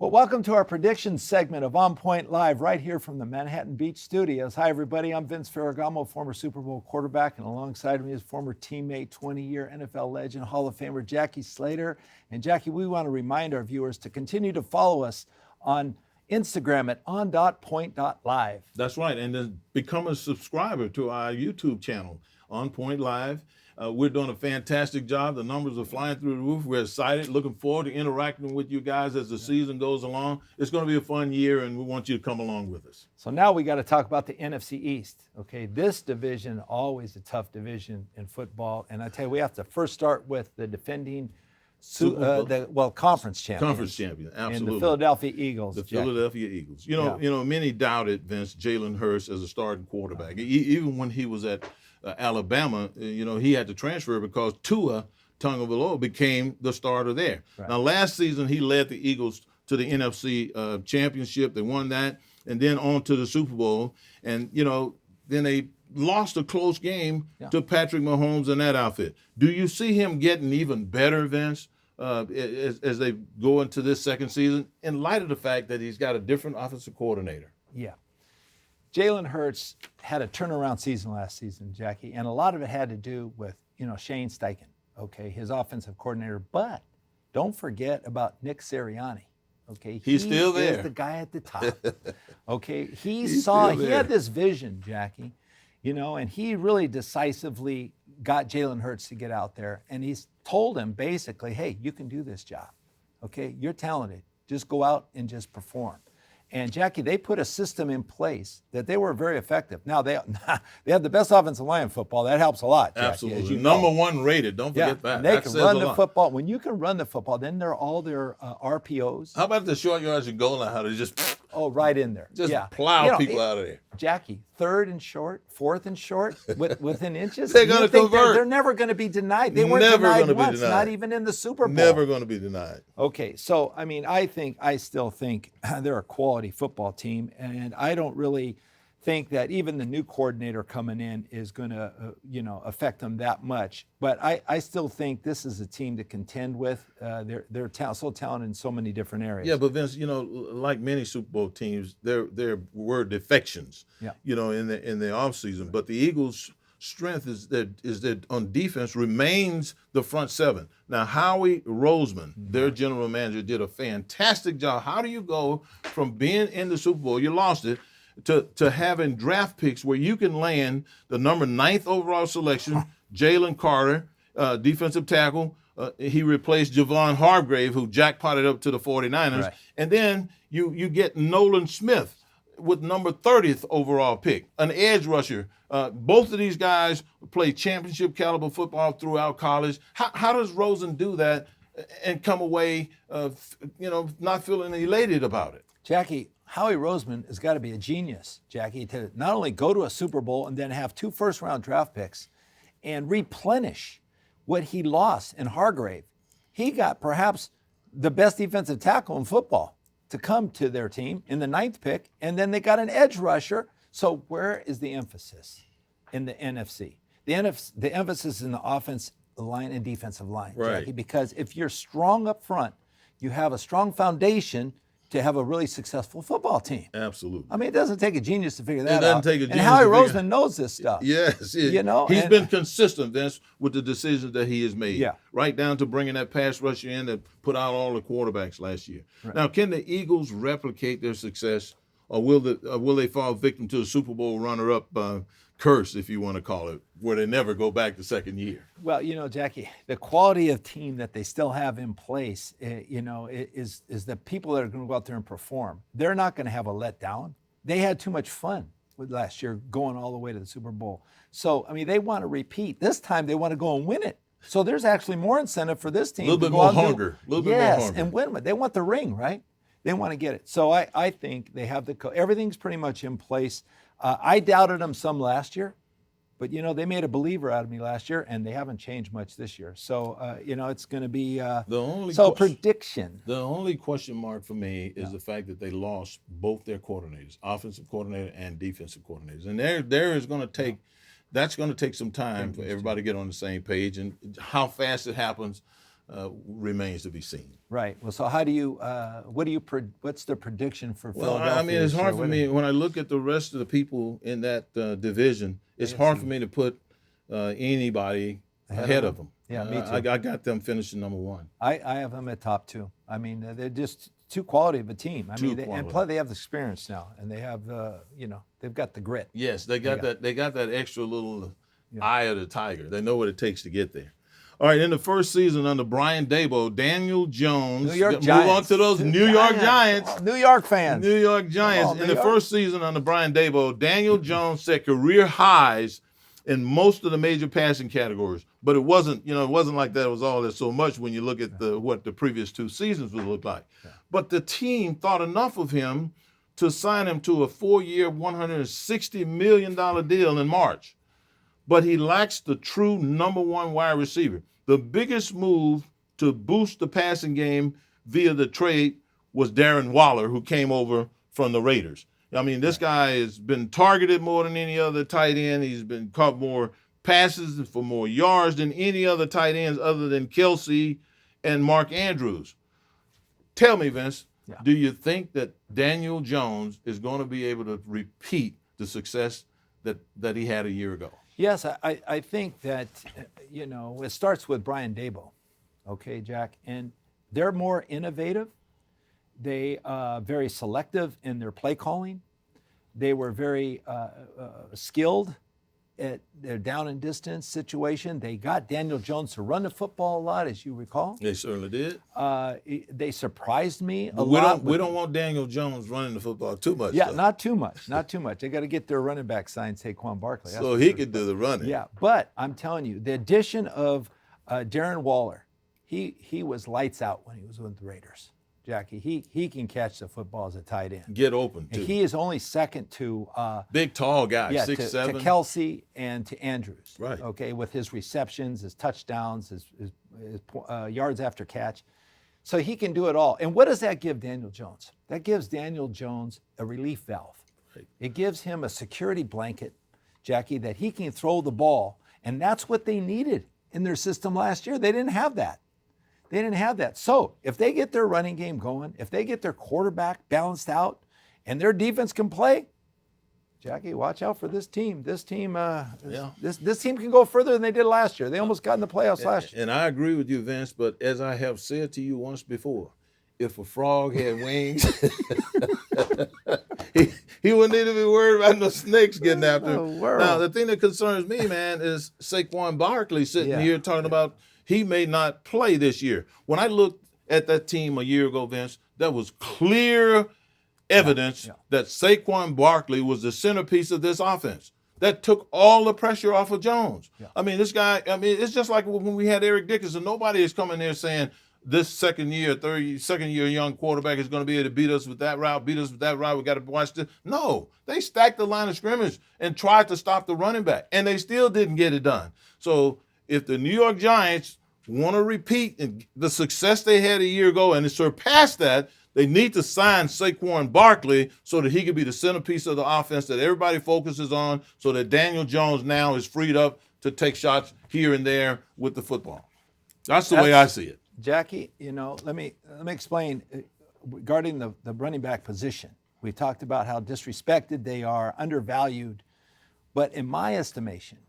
Well, welcome to our predictions segment of On Point Live right here from the Manhattan Beach studios. Hi, everybody. I'm Vince Ferragamo, former Super Bowl quarterback, and alongside me is former teammate, 20-year NFL legend, Hall of Famer Jackie Slater. And Jackie, we want to remind our viewers to continue to follow us on Instagram at on.point.live. That's right. And then become a subscriber to our YouTube channel, On Point Live. We're doing a fantastic job. The numbers are flying through the roof. We're excited, looking forward to interacting with you guys as the season goes along. It's going to be a fun year, and we want you to come along with us. So now we got to talk about the NFC East. Okay, this division, always a tough division in football. And I tell you, we have to first start with the defending conference champion. Conference champion, absolutely. And the Philadelphia Eagles. The Philadelphia Eagles. You know, many doubted Vince Jalen Hurts as a starting quarterback. Even when he was at Alabama, he had to transfer because Tua Tagovailoa became the starter there. Right. Now, last season, he led the Eagles to the NFC championship. They won that, and then on to the Super Bowl. And, then they lost a close game to Patrick Mahomes and that outfit. Do you see him getting even better, Vince, as they go into this second season, in light of the fact that he's got a different offensive coordinator? Yeah. Jalen Hurts had a turnaround season last season, Jackie, and a lot of it had to do with, Shane Steichen, okay, his offensive coordinator. But don't forget about Nick Sirianni, okay? He's still there. He's the guy at the top, okay? He had this vision, Jackie, and he really decisively got Jalen Hurts to get out there, and he's told him basically, hey, you can do this job, okay? You're talented. Just go out and just perform. And, Jackie, they put a system in place that they were very effective. Now, they have the best offensive line in football. That helps a lot, Jackie. Absolutely. As you know. Number one rated. Don't forget that. They can run the football. When you can run the football, then they're all their RPOs. How about the short yards and goal line? How they just right in there. Just plow people out of there. Jackie, third and short, fourth and short, within inches. They're going to convert. They're never going to be denied. They weren't denied once, not even in the Super Bowl. Never going to be denied. Okay, so, I still think they're a quality football team, and I don't really think that even the new coordinator coming in is going to, affect them that much. But I still think this is a team to contend with. They're so talented in so many different areas. Yeah, but Vince, like many Super Bowl teams, there were defections, in the offseason. But the Eagles' strength is that on defense remains the front seven. Now, Howie Roseman, their general manager, did a fantastic job. How do you go from being in the Super Bowl, you lost it, to having draft picks where you can land the number 9th overall selection, Jalen Carter, defensive tackle. He replaced Javon Hargrave, who jackpotted up to the 49ers. Right. And then you get Nolan Smith with number 30th overall pick, an edge rusher. Both of these guys play championship caliber football throughout college. How does Rosen do that and come away, not feeling elated about it? Jackie, Howie Roseman has got to be a genius, Jackie, to not only go to a Super Bowl and then have 2 first-round draft picks and replenish what he lost in Hargrave. He got perhaps the best defensive tackle in football to come to their team in the 9th pick, and then they got an edge rusher. So where is the emphasis in the NFC? The emphasis in the offensive line and defensive line, right, Jackie, because if you're strong up front, you have a strong foundation to have a really successful football team. Absolutely. It doesn't take a genius to figure that out. It doesn't take a genius. And Howie Roseman knows this stuff. Yes. He's been consistent, Vince, with the decisions that he has made. Yeah. Right down to bringing that pass rusher in that put out all the quarterbacks last year. Right. Now, can the Eagles replicate their success, or will they fall victim to a Super Bowl runner-up curse, if you want to call it, where they never go back the second year? Well, Jackie, the quality of team that they still have in place, is the people that are going to go out there and perform. They're not going to have a letdown. They had too much fun with last year going all the way to the Super Bowl. So, they want to repeat. This time they want to go and win it. So there's actually more incentive for this team. A little bit more hunger. Yes, and win it. They want the ring, right? They want to get it. So I think they have everything's pretty much in place. I doubted them some last year, but, they made a believer out of me last year, and they haven't changed much this year. So, it's going to be prediction. The only question mark for me is the fact that they lost both their coordinators, offensive coordinator and defensive coordinators. And that's going to take some time for everybody to get on the same page. And how fast it happens, remains to be seen. Right. Well, so how do you? What's the prediction for Well, Philadelphia? I mean, it's this hard year? for me when I look at the rest of the people in that division. It's hard for me to put anybody ahead of them. Yeah, me too. I got them finishing number one. I have them at top two. I mean, they're just too quality of a team. I mean, and plus they have the experience now, and they have they've got the grit. Yes, they got that. They got that extra little eye of the tiger. They know what it takes to get there. All right, in the first season under Brian Daboll, Daniel Jones. New York move Giants. on to those New York Giants. Oh, New York fans. New York Giants. In the first season under Brian Daboll, Daniel Jones set career highs in most of the major passing categories. But it wasn't like that. It was all that so much when you look at what the previous two seasons would look like. Yeah. But the team thought enough of him to sign him to a 4-year, $160 million deal in March. But he lacks the true number one wide receiver. The biggest move to boost the passing game via the trade was Darren Waller, who came over from the Raiders. I mean, this guy has been targeted more than any other tight end. He's been caught more passes for more yards than any other tight ends other than Kelsey and Mark Andrews. Tell me, Vince, do you think that Daniel Jones is going to be able to repeat the success that he had a year ago? Yes, I think that, it starts with Brian Daboll, okay, Jack? And they're more innovative. They very selective in their play calling. They were very skilled at their down and distance situation. They got Daniel Jones to run the football a lot, as you recall. They certainly did. They surprised me a lot. We don't want Daniel Jones running the football too much. Yeah, though. not too much. Not too much. They got to get their running back signed, Saquon Barkley. So he could do the running. Yeah, but I'm telling you, the addition of Darren Waller, he was lights out when he was with the Raiders. Jackie, he can catch the football as a tight end. Get open, too. And he is only second to big, tall guy, 6'7". To Kelsey and to Andrews. Right. Okay, with his receptions, his touchdowns, his yards after catch. So he can do it all. And what does that give Daniel Jones? That gives Daniel Jones a relief valve. Right. It gives him a security blanket, Jackie, that he can throw the ball. And that's what they needed in their system last year. They didn't have that. So if they get their running game going, if they get their quarterback balanced out, and their defense can play, Jackie, watch out for this team. This team can go further than they did last year. They almost got in the playoffs last year. And I agree with you, Vince, but as I have said to you once before, if a frog had wings, he wouldn't need to be worried about no snakes getting after him. Now, the thing that concerns me, man, is Saquon Barkley sitting here talking about he may not play this year. When I looked at that team a year ago, Vince, that was clear evidence that Saquon Barkley was the centerpiece of this offense. That took all the pressure off of Jones. Yeah. I mean, this guy, it's just like when we had Eric Dickerson. Nobody is coming there saying this second year young quarterback is going to be able to beat us with that route, we got to watch this. No, they stacked the line of scrimmage and tried to stop the running back, and they still didn't get it done. So if the New York Giants want to repeat the success they had a year ago and surpass that, they need to sign Saquon Barkley so that he can be the centerpiece of the offense that everybody focuses on, so that Daniel Jones now is freed up to take shots here and there with the football. That's the way I see it. Jackie, let me explain regarding the running back position. We talked about how disrespected they are, undervalued, but in my estimation,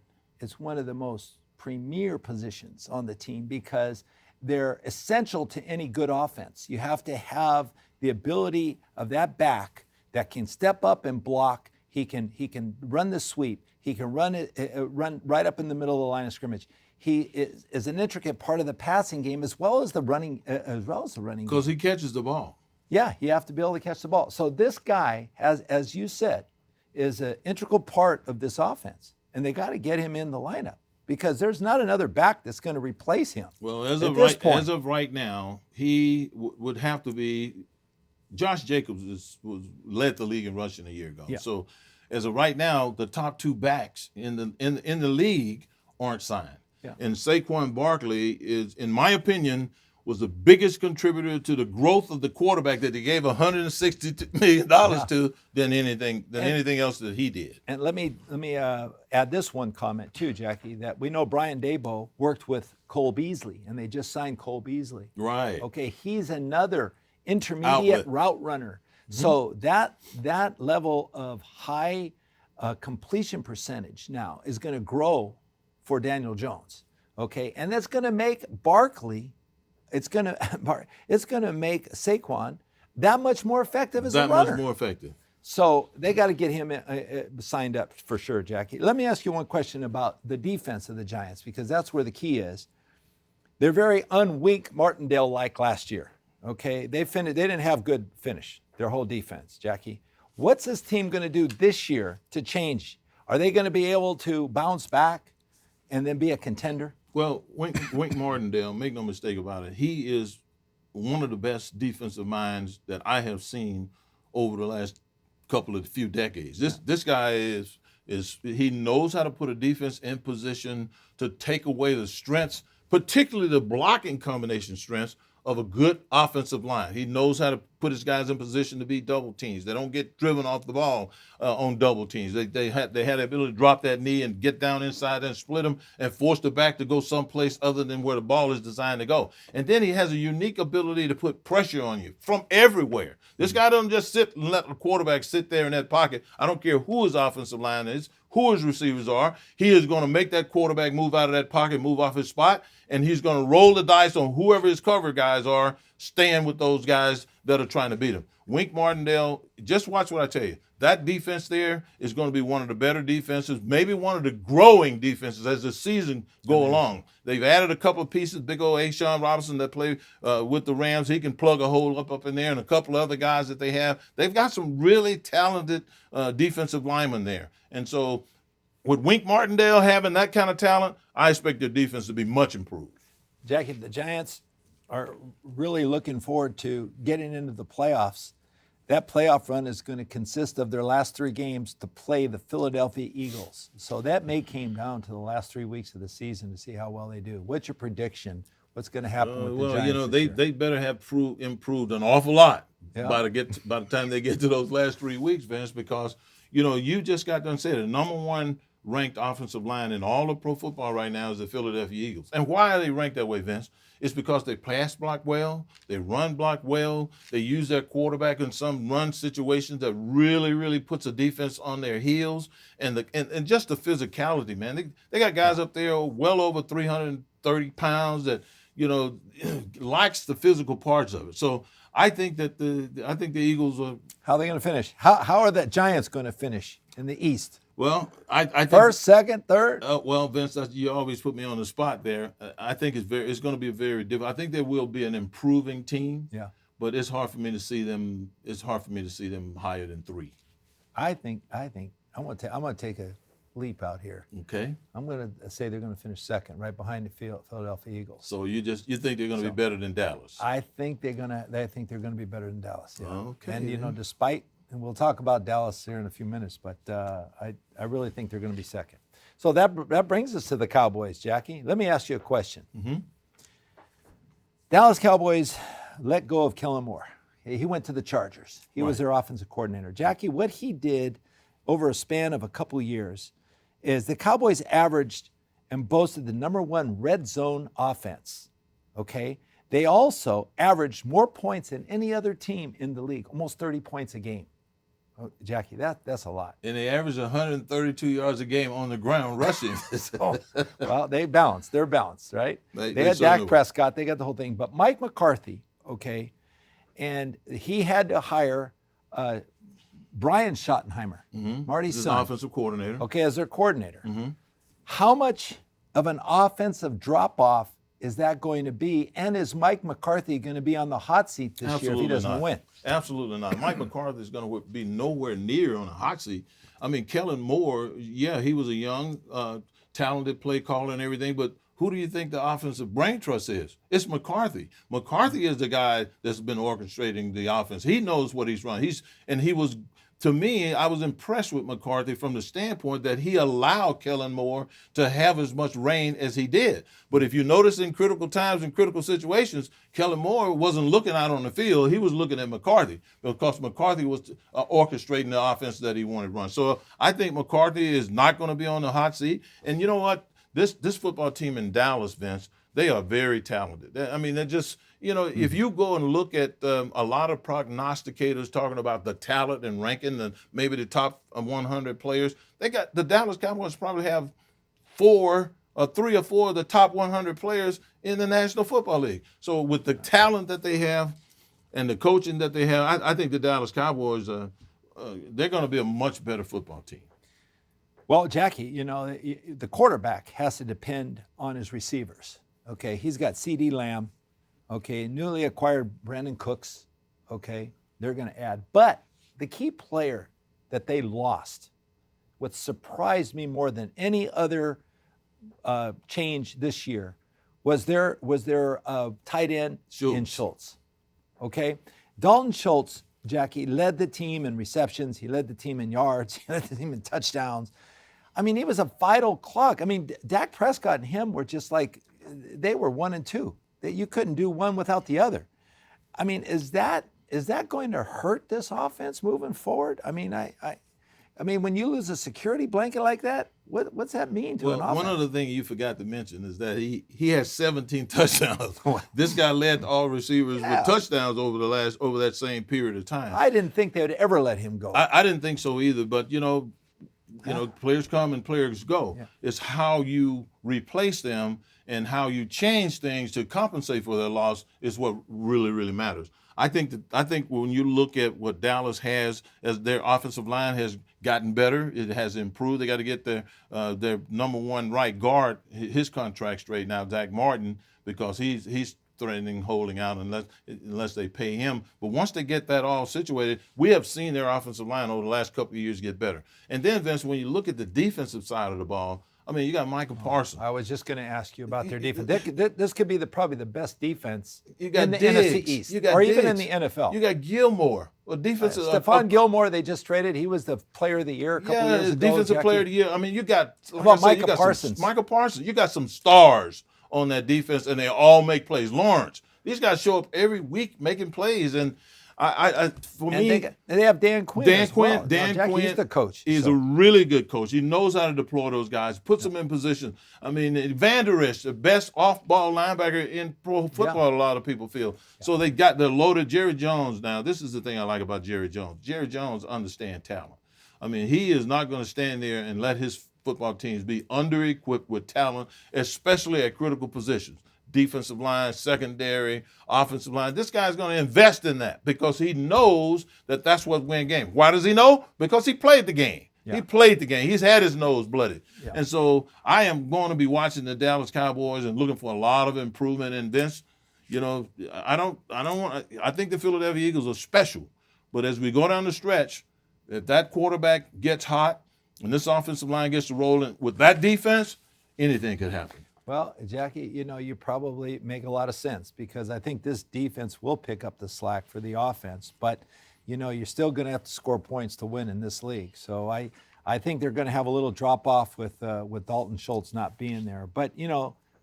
it's one of the most premier positions on the team because they're essential to any good offense. You have to have the ability of that back that can step up and block. He can run the sweep. He can run right up in the middle of the line of scrimmage. He is an intricate part of the passing game as well as the running game. Because he catches the ball. Yeah, you have to be able to catch the ball. So this guy, as you said, is an integral part of this offense, and they got to get him in the lineup, because there's not another back that's going to replace him. Well, as of right now, he would have to be. Josh Jacobs led the league in rushing a year ago. Yeah. So, as of right now, the top two backs in the league aren't signed. Yeah. And Saquon Barkley is, in my opinion, was the biggest contributor to the growth of the quarterback that they gave $160 million to than anything else that he did. And let me add this one comment too, Jackie, that we know Brian Daboll worked with Cole Beasley, and they just signed Cole Beasley. Right. Okay, he's another intermediate route runner. So that level of high completion percentage now is going to grow for Daniel Jones. Okay, and that's going to make Barkley, it's going to make Saquon that much more effective as a runner. That much more effective. So they got to get him signed up for sure, Jackie. Let me ask you one question about the defense of the Giants, because that's where the key is. They're very Wink Martindale-like last year. Okay, they didn't have good finish, their whole defense, Jackie. What's this team going to do this year to change? Are they going to be able to bounce back and then be a contender? Well, Wink Martindale, make no mistake about it, he is one of the best defensive minds that I have seen over the last few decades. This guy is he knows how to put a defense in position to take away the strengths, particularly the blocking combination strengths of a good offensive line. He knows how to put his guys in position to be double teams. They don't get driven off the ball on double teams. They had the ability to drop that knee and get down inside and split them and force the back to go someplace other than where the ball is designed to go. And then he has a unique ability to put pressure on you from everywhere. This guy doesn't just sit and let the quarterback sit there in that pocket. I don't care who his offensive line is, who his receivers are. He is going to make that quarterback move out of that pocket, move off his spot, and he's going to roll the dice on whoever his cover guys are, staying with those guys that are trying to beat him. Wink Martindale, just watch what I tell you. That defense there is going to be one of the better defenses, maybe one of the growing defenses as the season go along. They've added a couple of pieces, big old Ashawn Robinson that play with the Rams. He can plug a hole up in there, and a couple of other guys that they have. They've got some really talented defensive linemen there. And so with Wink Martindale having that kind of talent, I expect their defense to be much improved. Jackie, the Giants are really looking forward to getting into the playoffs. That playoff run is going to consist of their last 3 games to play the Philadelphia Eagles. So that may come down to the last 3 weeks of the season to see how well they do. What's your prediction? What's going to happen with the Giants? They better have improved an awful lot by the time they get to those last 3 weeks, Vince, because you just got done saying the number 1 ranked offensive line in all of pro football right now is the Philadelphia Eagles. And why are they ranked that way, Vince? It's because they pass block well, they run block well, they use their quarterback in some run situations that really, really puts a defense on their heels, and just the physicality, man. They got guys up there well over 330 pounds that, likes the physical parts of it. So I think that the Eagles are. How are they going to finish? How are the Giants going to finich in the East? Well, I think first, second, third. Well, Vince, you always put me on the spot there. I think it's going to be very difficult. I think there will be an improving team. Yeah. But it's hard for me to see them. It's hard for me to see them higher than 3. I think I'm going to take a leap out here. Okay. I'm going to say they're going to finish second, right behind the Philadelphia Eagles. So you think they're going to be better than Dallas? I think they're going to be better than Dallas. Yeah. Okay. And despite. And we'll talk about Dallas here in a few minutes, but I really think they're going to be second. So that brings us to the Cowboys, Jackie. Let me ask you a question. Mm-hmm. Dallas Cowboys let go of Kellen Moore. He went to the Chargers. He was their offensive coordinator. Jackie, what he did over a span of a couple years is the Cowboys averaged and boasted the number 1 red zone offense, okay? They also averaged more points than any other team in the league, almost 30 points a game. Oh, Jackie, that's a lot. And they average 132 yards a game on the ground rushing. Well, they're balanced, right? They had Dak Prescott, they got the whole thing. But Mike McCarthy, okay, and he had to hire Brian Schottenheimer, Marty's son. Offensive coordinator. Okay, as their coordinator. Mm-hmm. How much of an offensive drop-off is that going to be? And is Mike McCarthy going to be on the hot seat this year if he doesn't win? Absolutely not. Mike McCarthy is going to be nowhere near on a hot seat. I mean, Kellen Moore, he was a young, talented play caller and everything, but who do you think the offensive brain trust is? It's McCarthy. McCarthy is the guy that's been orchestrating the offense. He knows what he's running. He was to me, I was impressed with McCarthy from the standpoint that he allowed Kellen Moore to have as much reign as he did. But if you notice in critical times and critical situations, Kellen Moore wasn't looking out on the field. He was looking at McCarthy because McCarthy was orchestrating the offense that he wanted to run. So I think McCarthy is not going to be on the hot seat. And you know what? This football team in Dallas, Vince, they are very talented. I mean, they're just, if you go and look at a lot of prognosticators talking about the talent and ranking maybe the top 100 players, the Dallas Cowboys probably have 3 or 4 of the top 100 players in the National Football League. So with the talent that they have and the coaching that they have, I think the Dallas Cowboys, they're going to be a much better football team. Well, Jackie, the quarterback has to depend on his receivers. Okay, he's got CeeDee Lamb. Okay, newly acquired Brandon Cooks. Okay, they're going to add. But the key player that they lost, what surprised me more than any other change this year, was their tight end in Schultz. Okay, Dalton Schultz, Jackie, led the team in receptions. He led the team in yards. He led the team in touchdowns. I mean, he was a vital clock. I mean, Dak Prescott and him were just like, they were 1 and 2. That you couldn't do one without the other. I mean, is that going to hurt this offense moving forward? I mean, I mean, when you lose a security blanket like that, what's that mean to an offense? One other thing you forgot to mention is that he has 17 touchdowns. This guy led all receivers with touchdowns over that same period of time. I didn't think they would ever let him go. I didn't think so either, but players come and players go. Yeah. It's how you replace them and how you change things to compensate for their loss is what really, really matters. I think when you look at what Dallas has, as their offensive line has gotten better, it has improved. They got to get their number one right guard, his contract straight now, Zach Martin, because he's threatening holding out unless they pay him. But once they get that all situated, we have seen their offensive line over the last couple of years get better. And then, Vince, when you look at the defensive side of the ball, I mean, you got Michael Parsons. I was just going to ask you about their defense. This could be probably the best defense in the Diggs. NFC East, even in the NFL. You got Gilmore, defensive. Stephon Gilmore, they just traded. He was the Player of the Year a couple years ago. Defensive Player of the Year. I mean, you got. How about Michael Parsons? Michael Parsons. You got some stars on that defense, and they all make plays. Lawrence. These guys show up every week making plays, and they have Dan Quinn. Dan Quinn, he's the coach. He's a really good coach. He knows how to deploy those guys, puts them in position. I mean, Van Der Esch, the best off-ball linebacker in pro football, a lot of people feel. Yeah. So they're loaded. Jerry Jones now. This is the thing I like about Jerry Jones. Jerry Jones understands talent. I mean, he is not going to stand there and let his football teams be under-equipped with talent, especially at critical positions. Defensive line, secondary, offensive line. This guy's going to invest in that because he knows that that's what wins games. Why does he know? Because he played the game. Yeah. He played the game. He's had his nose blooded. Yeah. And so I am going to be watching the Dallas Cowboys and looking for a lot of improvement in this. I think the Philadelphia Eagles are special. But as we go down the stretch, if that quarterback gets hot and this offensive line gets to rolling with that defense, anything could happen. Well, Jackie, you probably make a lot of sense because I think this defense will pick up the slack for the offense. But, you're still going to have to score points to win in this league. So I think they're going to have a little drop-off with Dalton Schultz not being there. But,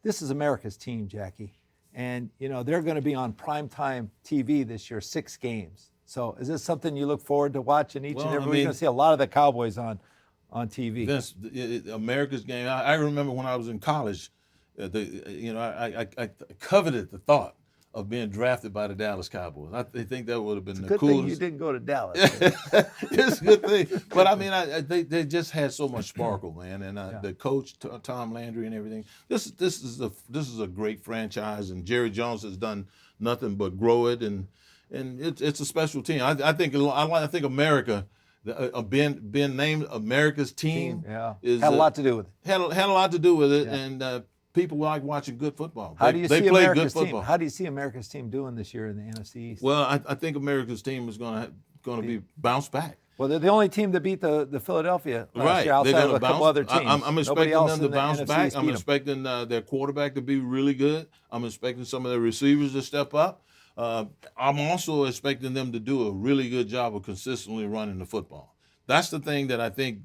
this is America's team, Jackie. And, they're going to be on primetime TV this year, 6 games. So is this something you look forward to watching each and every week? You're going to see a lot of the Cowboys on TV. Vince, America's game. I remember when I was in college, I coveted the thought of being drafted by the Dallas Cowboys. I think that would have been the coolest. Good thing you didn't go to Dallas. It's a good thing. But I mean, they just had so much sparkle, man. And the coach, Tom Landry, and everything. This is a great franchise, and Jerry Jones has done nothing but grow it, and it's a special team. I think America. Being named America's team had a lot to do with it. Had a lot to do with it, and people like watching good football. How do you see America's team? How do you see America's team doing this year in the NFC East? Well, I think America's team is going to be bounced back. Well, they're the only team that beat the Philadelphia last year outside of a couple other teams. I'm expecting them to bounce back. I'm expecting their quarterback to be really good. I'm expecting some of their receivers to step up. I'm also expecting them to do a really good job of consistently running the football. That's the thing that I think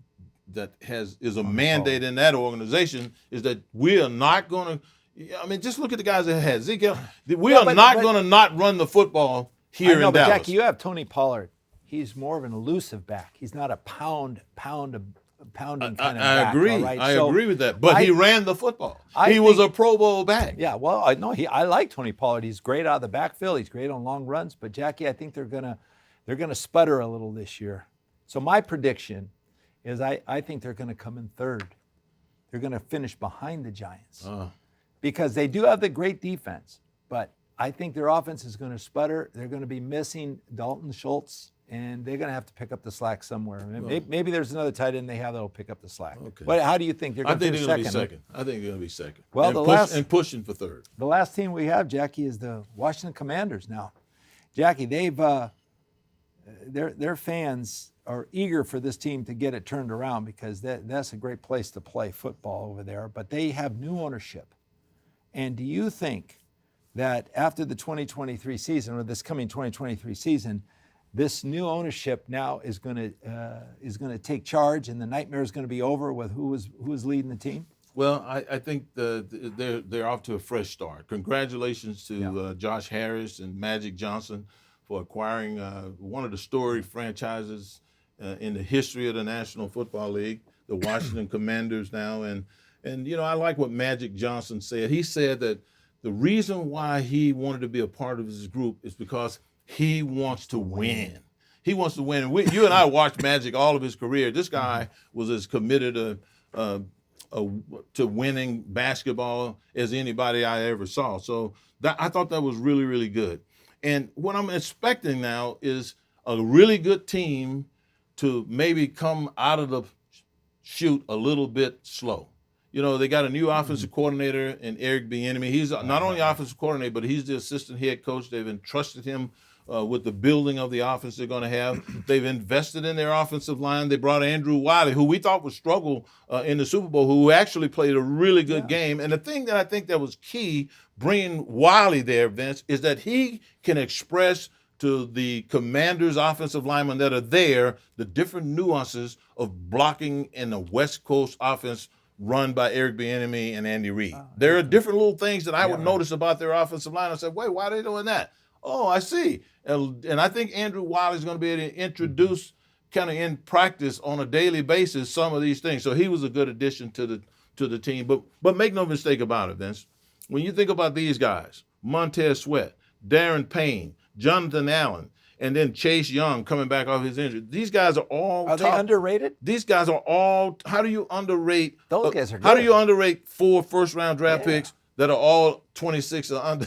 that is a mandate in that organization, is that we are not going to. I mean, just look at the guys that had Zeke. We are not going to not run the football here in Dallas. Jackie, you have Tony Pollard. He's more of an elusive back. He's not a pounding kind of back. I agree. All right? I agree with that. But he ran the football. He was a Pro Bowl back. Yeah, well, I like Tony Pollard. He's great out of the backfield. He's great on long runs. But Jackie, I think they're gonna sputter a little this year. So my prediction is I think they're going to come in third. They're going to finish behind the Giants because they do have the great defense. But I think their offense is going to sputter. They're going to be missing Dalton Schultz, and they're going to have to pick up the slack somewhere. Maybe there's another tight end they have that'll pick up the slack. Okay. But how do you think they're going to finish second? I think they're going to be second. I think they're going to be second. Well, and pushing for third. The last team we have, Jackie, is the Washington Commanders. Now, Jackie, they've their fans are eager for this team to get it turned around because that's a great place to play football over there. But they have new ownership. And do you think that after the 2023 season, or this coming 2023 season, this new ownership now is going to take charge, and the nightmare is going to be over with who is leading the team? Well, I think they're off to a fresh start. Congratulations to Josh Harris and Magic Johnson for acquiring one of the storied franchises in the history of the National Football League, the Washington Commanders now. And I like what Magic Johnson said. He said that the reason why he wanted to be a part of this group is because he wants to win. He wants to win. You and I watched Magic all of his career. This guy was as committed to winning basketball as anybody I ever saw. So I thought that was really, really good. And what I'm expecting now is a really good team to maybe come out of the chute a little bit slow. They got a new offensive coordinator in Eric Bieniemy. He's not only offensive coordinator, but he's the assistant head coach. They've entrusted him with the building of the offense they're going to have. They've invested in their offensive line. They brought Andrew Wiley, who we thought would struggle in the Super Bowl, who actually played a really good game. And the thing that I think that was key bringing Wiley there, Vince, is that he can express to the Commanders' offensive linemen that are there the different nuances of blocking in the West Coast offense run by Eric Bieniemy and Andy Reid. There are different little things that I would notice about their offensive line. I said, wait, why are they doing that? Oh, I see. And I think Andrew Wiley is going to be able to introduce kind of in practice on a daily basis some of these things. So he was a good addition to the team. But make no mistake about it, Vince. When you think about these guys, Montez Sweat, Darren Payne, Jonathan Allen, and then Chase Young coming back off his injury. These guys are all Are they underrated? These guys are all. How do you underrate? Those guys are good. How do you underrate 4 first-round draft picks that are all 26 or under?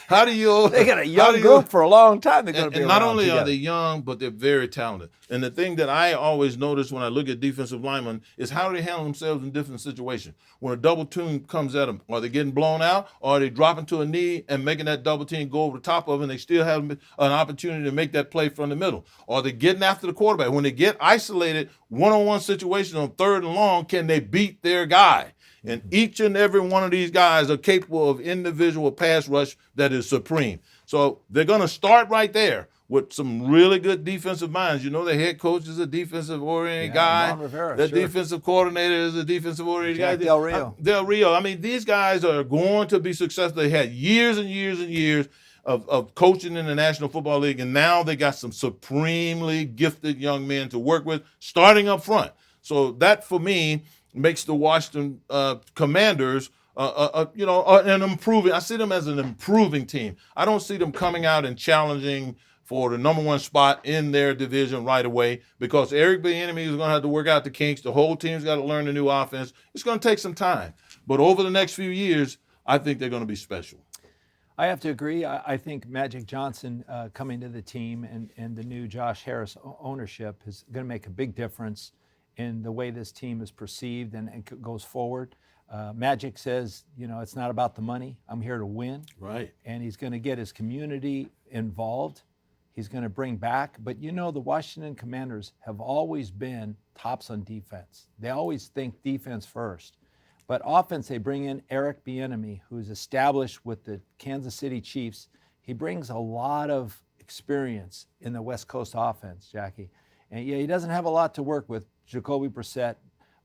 How do you? They got a young group for a long time. They're going to be and around not only together. are they young, but they're very talented. And the thing that I always notice when I look at defensive linemen is how do they handle themselves in different situations. When a double team comes at them, are they getting blown out, or are they dropping to a knee and making that double team go over the top of them, and they still have an opportunity to make that play from the middle? Or are they getting after the quarterback? When they get isolated, one-on-one situation on 3rd and long, can they beat their guy? And each and every one of these guys are capable of individual pass rush that is supreme. So they're going to start right there with some really good defensive minds. The head coach is a defensive-oriented guy. Ron Rivera, the defensive coordinator is a defensive-oriented guy. Del Rio. Del Rio. I mean, these guys are going to be successful. They had years and years and years of coaching in the National Football League, and now they got some supremely gifted young men to work with, starting up front. So that, for me, makes the Washington Commanders, an improving. I see them as an improving team. I don't see them coming out and challenging for the number 1 spot in their division right away because Eric Bieniemy is going to have to work out the kinks. The whole team's got to learn the new offense. It's going to take some time. But over the next few years, I think they're going to be special. I have to agree. I think Magic Johnson coming to the team and the new Josh Harris ownership is going to make a big difference in the way this team is perceived and goes forward. Magic says, it's not about the money. I'm here to win. Right. And he's going to get his community involved. He's going to bring back. But the Washington Commanders have always been tops on defense. They always think defense first. But offense, they bring in Eric Bieniemy, who's established with the Kansas City Chiefs. He brings a lot of experience in the West Coast offense, Jackie. And yeah, he doesn't have a lot to work with, Jacoby Brissett.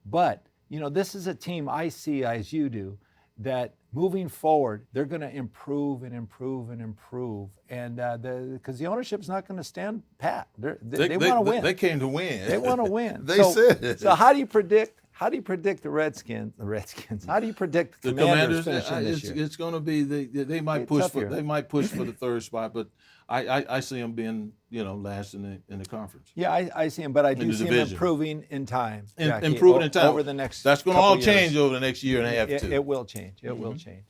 But, this is a team I see, as you do, that moving forward, they're going to improve and improve and improve. And because the ownership's not going to stand pat. They want to win. They came to win. They want to win. They said. So how do you predict the Redskins? How do you predict the Commanders finishing this year? It's going to be they might push for the third spot, but I see them being last in the conference. Yeah, I see them, but I do see them improving in time. Improving in time over the next. That's going to all change over the next year and a half too. It will change. It will change.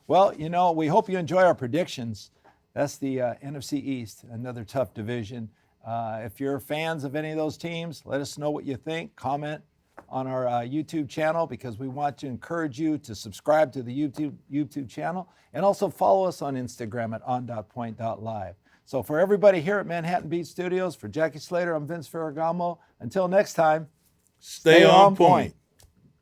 Well, we hope you enjoy our predictions. That's the NFC East, another tough division. If you're fans of any of those teams, let us know what you think. Comment on our YouTube channel, because we want to encourage you to subscribe to the YouTube channel, and also follow us on Instagram at on.point.live. So for everybody here at Manhattan Beat Studios, for Jackie Slater, I'm Vince Ferragamo. Until next time, stay on point.